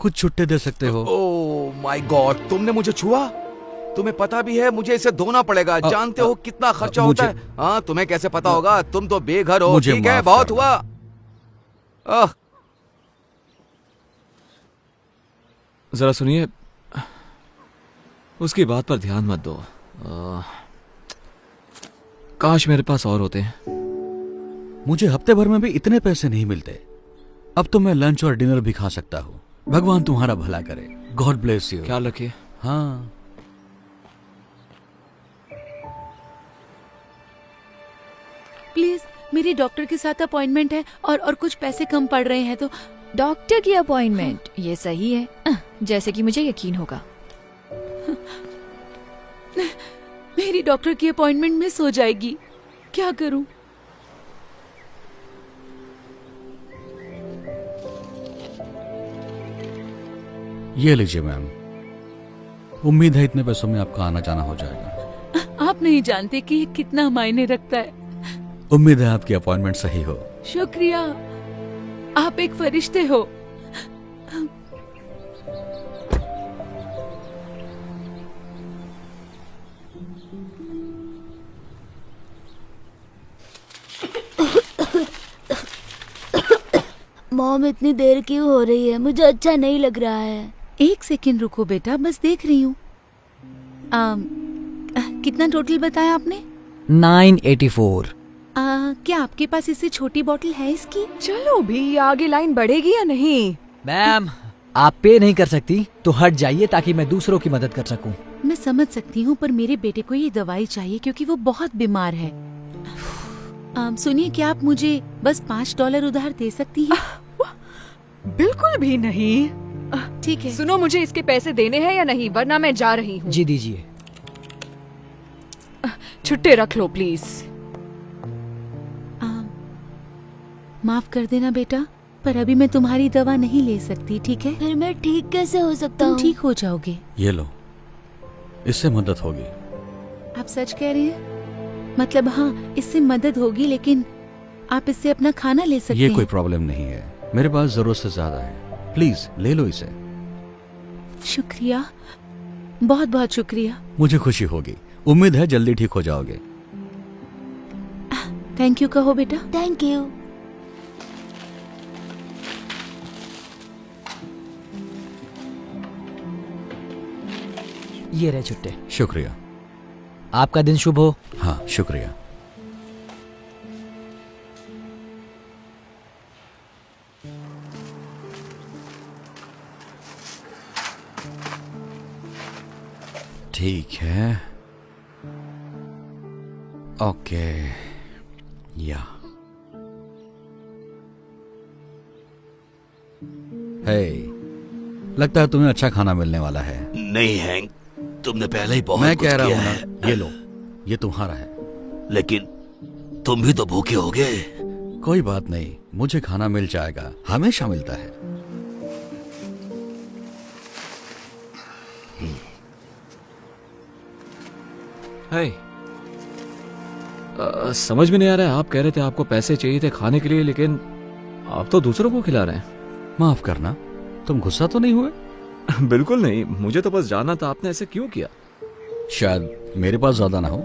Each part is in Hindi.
कुछ छुट्टे दे सकते हो? ओह माय गॉड, तुमने मुझे छुआ? तुम्हें पता भी है मुझे इसे धोना पड़ेगा। जानते हो कितना खर्चा होता है? हाँ, तुम्हें कैसे पता होगा? तुम तो बेघर हो। ठीक है, बहुत हुआ। जरा सुनिए, उसकी बात पर ध्यान मत दो। काश मेरे पास और होते हैं। मुझे हफ्ते भर में भी इतने पैसे नहीं मिलते। अब तो मैं लंच और डिनर भी खा सकता हूँ। भगवान तुम्हारा भला करे। God bless you. ख्याल रखिए। हाँ, प्लीज, मेरी डॉक्टर के साथ अपॉइंटमेंट है और कुछ पैसे कम पड़ रहे हैं तो। डॉक्टर की अपॉइंटमेंट? ये सही है, जैसे कि मुझे यकीन होगा। मेरी डॉक्टर की अपॉइंटमेंट मिस हो जाएगी, क्या करूं? ये लीजिए मैम। उम्मीद है इतने पैसों में आपका आना जाना हो जाएगा। आप नहीं जानते कि ये कितना मायने रखता है। उम्मीद है आपकी अपॉइंटमेंट सही हो। शुक्रिया, आप एक फरिश्ते हो। मॉम, इतनी देर क्यों हो रही है? मुझे अच्छा नहीं लग रहा है। एक सेकंड रुको बेटा, बस देख रही हूँ। कितना टोटल बताया आपने? 984। क्या आपके पास इससे छोटी बोतल है इसकी? चलो भी, आगे लाइन बढ़ेगी या नहीं? मैम, आप पे नहीं कर सकती तो हट जाइए ताकि मैं दूसरों की मदद कर सकूं। मैं समझ सकती हूँ, पर मेरे बेटे को ये दवाई चाहिए क्योंकि वो बहुत बीमार है। सुनिए, क्या आप मुझे बस $5 उधार दे सकती हैं? बिल्कुल भी नहीं। ठीक है। सुनो, मुझे इसके पैसे देने हैं या नहीं, वरना मैं जा रही हूँ। जी दीजिए। छुट्टे रख लो प्लीज। माफ कर देना बेटा, पर अभी मैं तुम्हारी दवा नहीं ले सकती, ठीक है? फिर मैं ठीक कैसे हो सकता हूँ? तुम ठीक हो जाओगे। ये लो, इससे मदद होगी। आप सच कह रहे हैं? मतलब हाँ, इससे मदद होगी, लेकिन आप इससे अपना खाना ले सकते हैं। ये कोई प्रॉब्लम नहीं है, मेरे पास जरूरत से ज्यादा है। प्लीज ले लो इसे। शुक्रिया, बहुत बहुत शुक्रिया। मुझे खुशी होगी। उम्मीद है जल्दी ठीक हो जाओगे। थैंक यू कहो बेटा। Thank you. ये रहे छुट्टे। शुक्रिया। आपका दिन शुभ हो। हाँ, शुक्रिया। ठीक है, ओके। या हे, लगता है तुम्हें अच्छा खाना मिलने वाला है। नहीं हैंक, तुमने पहले ही बहुत मैं कुछ कह रहा किया हूं है। ना, ये लो, ये तुम्हारा है। लेकिन तुम भी तो भूखे होगे। कोई बात नहीं, मुझे खाना मिल जाएगा, हमेशा मिलता है। समझ में नहीं आ रहा है, आप कह रहे थे आपको पैसे चाहिए थे खाने के लिए, लेकिन आप तो दूसरों को खिला रहे हैं। माफ करना, तुम गुस्सा तो नहीं हुए? बिल्कुल नहीं, मुझे तो बस जानना था आपने ऐसे क्यों किया। शायद मेरे पास ज्यादा ना हो,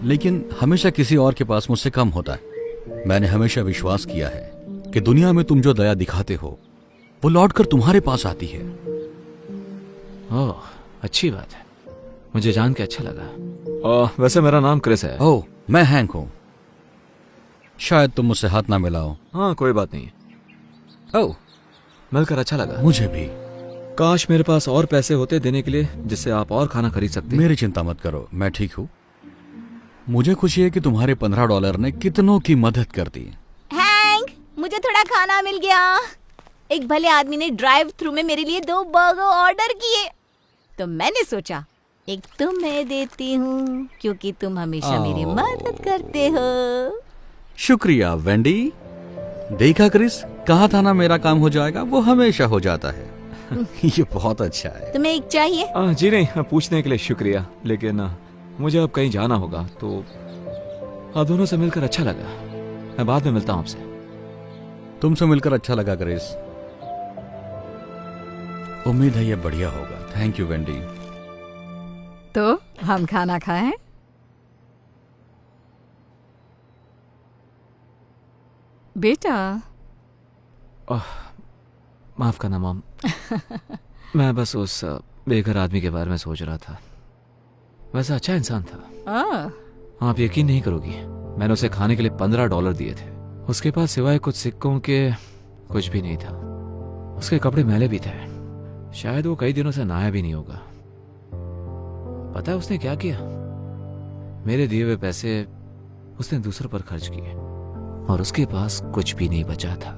लेकिन हमेशा किसी और के पास मुझसे कम होता है। मैंने हमेशा विश्वास किया है कि दुनिया में तुम जो दया दिखाते हो वो लौटकर तुम्हारे पास आती है। ओह, अच्छी बात है, मुझे जान के अच्छा लगा। वैसे मेरा नाम क्रिस है। ओह, मैं हैंक हूं। शायद तुम मुझसे हाथ ना मिलाओ। हाँ, कोई बात नहीं। ओह, मिलकर अच्छा लगा। मुझे भी। काश मेरे पास और पैसे होते देने के लिए, जिससे आप और खाना खरीद सकते। मेरी चिंता मत करो, मैं ठीक हूँ। मुझे खुशी है कि तुम्हारे $15 ने कितनों की मदद कर दी। हैंक, मुझे थोड़ा खाना मिल गया। एक भले आदमी ने ड्राइव थ्रू में मेरे लिए 2 बर्गर ऑर्डर किए, तो मैंने सोचा एक तुम्हें देती हूँ, क्योंकि तुम हमेशा मेरी मदद करते हो। शुक्रिया वेंडी। देखा क्रिस, कहा था ना मेरा काम हो जाएगा, वो हमेशा हो जाता है। ये बहुत अच्छा है। तुम्हें एक चाहिए? जी नहीं, पूछने के लिए शुक्रिया, लेकिन मुझे अब कहीं जाना होगा, तो आप दोनों से मिलकर अच्छा लगा। मैं बाद में मिलता हूँ आपसे। तुमसे मिलकर अच्छा लगा क्रिस। उम्मीद है ये बढ़िया होगा। Thank you Wendy. तो हम खाना खाएं? बेटा माफ करना मॉम। मैं बस उस बेघर आदमी के बारे में सोच रहा था। वैसा अच्छा इंसान था। आप यकीन नहीं करोगी, मैंने उसे खाने के लिए $15 दिए थे। उसके पास सिवाय कुछ सिक्कों के कुछ भी नहीं था। उसके कपड़े मैले भी थे। शायद वो कई दिनों से नहाया भी नहीं होगा। पता है उसने क्या किया? मेरे दिए हुए पैसे उसने दूसरों पर खर्च किए और उसके पास कुछ भी नहीं बचा था।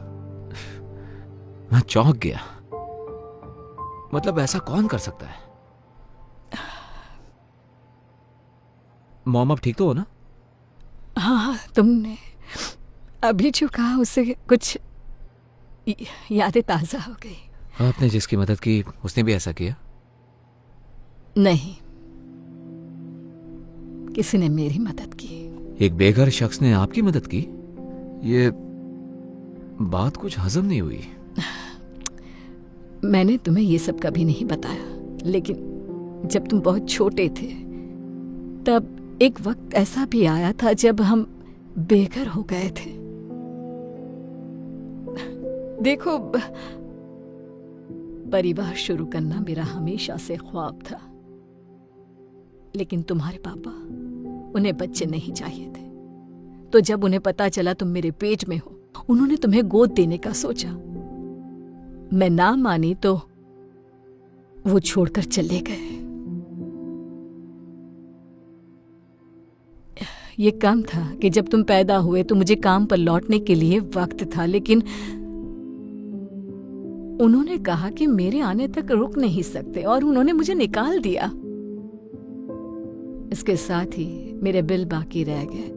मैं चौंक गया। मतलब ऐसा कौन कर सकता है? मॉम आप ठीक तो हो ना? हाँ, तुमने अभी जो कहा उससे कुछ यादें ताजा हो गई। आपने जिसकी मदद की उसने भी ऐसा किया? नहीं, किसी ने मेरी मदद की। एक बेघर शख्स ने आपकी मदद की? ये बात कुछ हजम नहीं हुई। मैंने तुम्हें ये सब कभी नहीं बताया, लेकिन जब तुम बहुत छोटे थे तब एक वक्त ऐसा भी आया था जब हम बेघर हो गए थे। देखो, परिवार शुरू करना मेरा हमेशा से ख्वाब था, लेकिन तुम्हारे पापा, उन्हें बच्चे नहीं चाहिए थे। तो जब उन्हें पता चला तुम मेरे पेट में हो, उन्होंने तुम्हें गोद देने का सोचा। मैं ना मानी तो वो छोड़कर चले गए। ये कम था कि जब तुम पैदा हुए तो मुझे काम पर लौटने के लिए वक्त था, लेकिन उन्होंने कहा कि मेरे आने तक रुक नहीं सकते और उन्होंने मुझे निकाल दिया। इसके साथ ही मेरे बिल बाकी रह गए।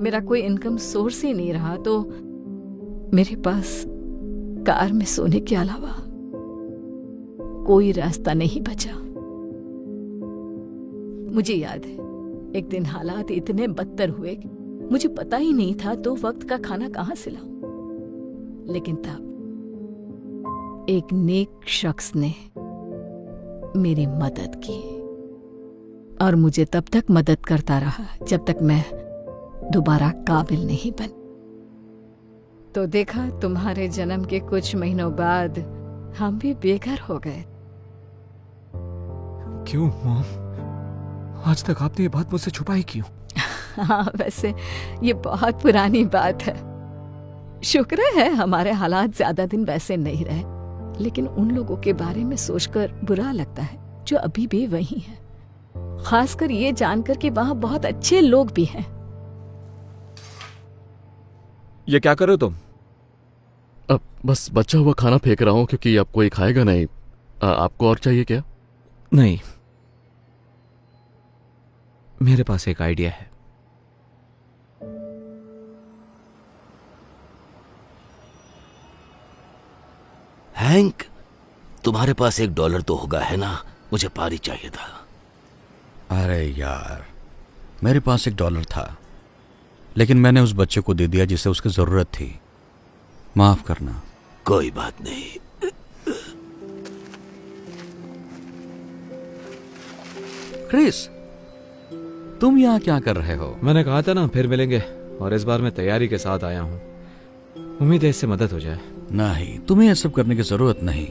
मेरा कोई इनकम सोर्स ही नहीं रहा, तो मेरे पास कार में सोने के अलावा कोई रास्ता नहीं बचा। मुझे याद है, एक दिन हालात इतने बदतर हुए कि मुझे पता ही नहीं था तो वक्त का खाना कहां से लाऊं। लेकिन तब एक नेक शख्स ने मेरी मदद की और मुझे तब तक मदद करता रहा जब तक मैं दोबारा काबिल नहीं बन। तो देखा, तुम्हारे जन्म के कुछ महीनों बाद हम भी बेघर हो गए। क्यों मॉम? आज तक आपने ये बात मुझसे छुपाई क्यों? हाँ, वैसे ये बहुत पुरानी बात है। शुक्र है हमारे हालात ज्यादा दिन वैसे नहीं रहे, लेकिन उन लोगों के बारे में सोचकर बुरा लगता है जो अभी भी वही हैं। खासकर ये जानकर कि वहां बहुत अच्छे लोग भी हैं। ये क्या कर रहे हो तुम? अब बस बचा हुआ खाना फेंक रहा हूँ क्योंकि अब कोई खाएगा नहीं। आपको और चाहिए क्या? नहीं, मेरे पास एक आइडिया है। हैंक, तुम्हारे पास $1 तो होगा, है ना? मुझे पारी चाहिए था। अरे यार, मेरे पास $1 था, लेकिन मैंने उस बच्चे को दे दिया जिसे उसकी जरूरत थी। माफ करना। कोई बात नहीं। क्रिस, तुम यहाँ क्या कर रहे हो? मैंने कहा था ना फिर मिलेंगे, और इस बार मैं तैयारी के साथ आया हूँ। उम्मीद है इससे मदद हो जाए। नहीं, तुम्हें यह सब करने की जरूरत नहीं।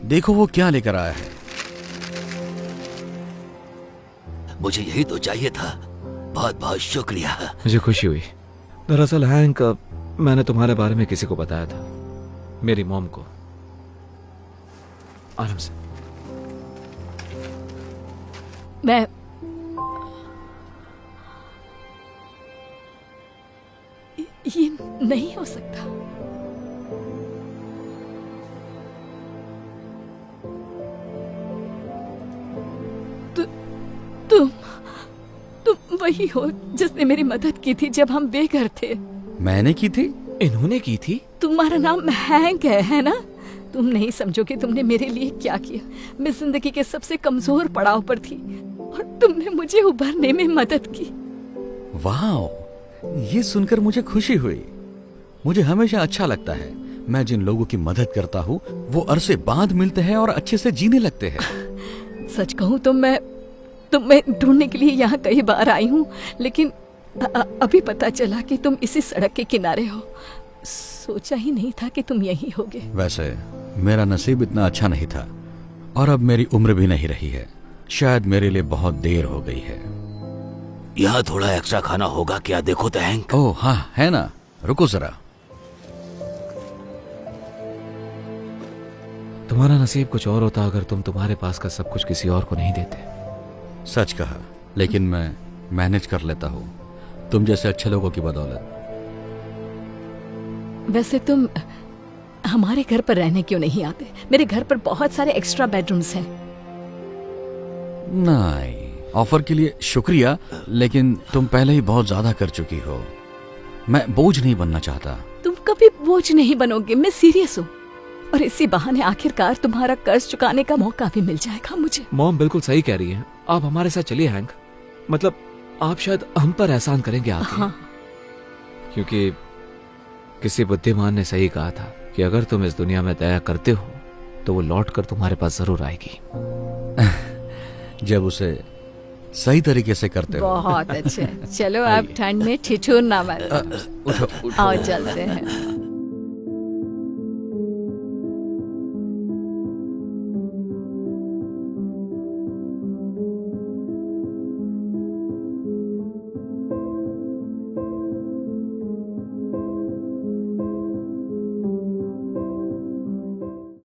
देखो वो क्या लेकर आया है। मुझे यही तो चाहिए था। बहुत बहुत शुक्रिया। मुझे खुशी हुई। दरअसल हैंक, मैंने तुम्हारे बारे में किसी को बताया था, मेरी मॉम को। आराम से। मैं ये नहीं हो सकता। तुम वही हो जिसने मेरी मदद की थी जब हम बेघर थे। मैंने की थी? इन्होंने की थी? तुम्हारा नाम हैंक है ना? तुम नहीं समझोगे तुमने मेरे लिए क्या किया। मैं जिंदगी के सबसे कमजोर पड़ाव पर थी और तुमने मुझे उभरने में मदद की। वाह, ये सुनकर मुझे खुशी हुई। मुझे हमेशा अच्छा लगता है मैं जिन लोगों की मदद करता हूँ वो अरसे बाद मिलते हैं और अच्छे से जीने लगते हैं। सच कहूँ तो मैं ढूंढने के लिए यहाँ कई बार आई हूँ, लेकिन अभी पता चला कि तुम इसी सड़क के किनारे हो। सोचा ही नहीं था कि तुम यहीं होगे। वैसे मेरा नसीब इतना अच्छा नहीं था और अब मेरी उम्र भी नहीं रही है। शायद मेरे लिए बहुत देर हो गई है। यहाँ थोड़ा एक्स्ट्रा खाना होगा क्या? देखो तो हैंक। ओह हाँ, है ना, रुको जरा। तुम्हारा नसीब कुछ और होता अगर तुम तुम्हारे पास का सब कुछ किसी और को नहीं देते। सच कहा, लेकिन मैं मैनेज कर लेता हूँ तुम जैसे अच्छे लोगों की बदौलत। वैसे तुम हमारे घर पर रहने क्यों नहीं आते? मेरे घर पर बहुत सारे एक्स्ट्रा बेडरूम्स हैं। नहीं, ऑफर के लिए शुक्रिया, लेकिन तुम पहले ही बहुत ज्यादा कर चुकी हो। मैं बोझ नहीं बनना चाहता। तुम कभी बोझ नहीं बनोगे, मैं सीरियस हूँ। और इसी बहाने आखिरकार तुम्हारा कर्ज चुकाने का मौका भी मिल जाएगा मुझे। मॉम बिल्कुल सही कह रही है, आप हमारे साथ चलिए हैंक। मतलब आप शायद हम पर एहसान करेंगे आके। हाँ। क्योंकि किसी बुद्धिमान ने सही कहा था कि अगर तुम इस दुनिया में दया करते हो तो वो लौट कर तुम्हारे पास जरूर आएगी। जब उसे सही तरीके से करते हो। बहुत अच्छे। चलो अब ठंड में ठिठुरना मत। आओ चलते हैं।